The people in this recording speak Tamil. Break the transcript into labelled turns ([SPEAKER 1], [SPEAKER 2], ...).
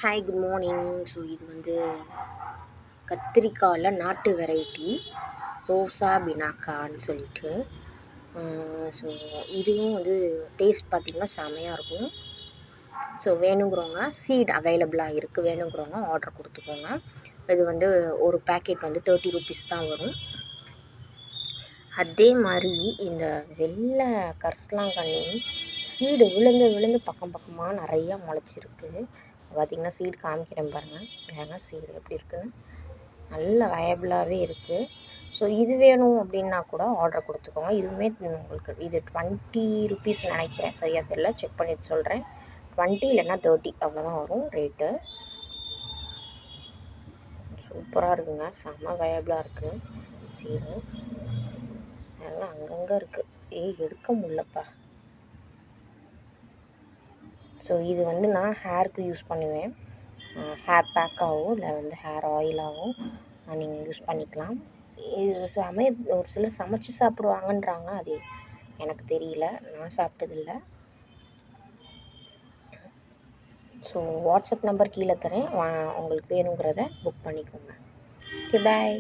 [SPEAKER 1] Hi good morning. ஸோ இது வந்து கத்திரிக்காயில் நாட்டு வெரைட்டி ரோசா பினாக்கான்னு சொல்லிட்டு ஸோ இதுவும் வந்து டேஸ்ட் பார்த்திங்கன்னா செமையாக இருக்கும். ஸோ வேணுங்கிறவங்க சீட் அவைலபிளாக இருக்குது, வேணுங்கிறவங்க ஆர்டர் கொடுத்துக்கோங்க. இது வந்து ஒரு பேக்கெட் வந்து 30 rupees தான் வரும். அதே மாதிரி இந்த வெள்ளை கரிசலாங்கண்ணி சீடு விழுந்து பக்கம் பக்கமாக நிறையா முளைச்சிருக்கு. பார்த்திங்கன்னா சீடு காமிக்கிறேன் பாருங்கள், ஏன்னா சீடு எப்படி இருக்குன்னு நல்ல வயபிளாகவே இருக்குது. ஸோ இது வேணும் அப்படின்னா கூட ஆர்டர் கொடுத்துக்கோங்க. இதுவுமே உங்களுக்கு இது 20 rupees நினைக்கிறேன், சரியாக தெரியல, செக் பண்ணிவிட்டு சொல்கிறேன். 20 இல்லைன்னா 30 அவ்வளோதான் வரும் ரேட்டு. சூப்பராக இருக்குங்க, செம்ம வயபிளாக இருக்குது சீடு. அதெல்லாம் அங்கங்கே இருக்குது, எடுக்க முடியலப்பா. ஸோ இது வந்து நான் ஹேருக்கு யூஸ் பண்ணுவேன். ஹேர் பேக்காகவும் இல்லை வந்து ஹேர் ஆயிலாகவும் நீங்கள் யூஸ் பண்ணிக்கலாம். இது ஒரு சிலர் சமைச்சு சாப்பிடுவாங்கன்றாங்க, அது எனக்கு தெரியல, நான் சாப்பிட்டதில்ல. ஸோ வாட்ஸ்அப் நம்பர் கீழே தரேன், உங்களுக்கு வேணுங்கிறத புக் பண்ணிக்கோங்க. ஓகே, பாய்.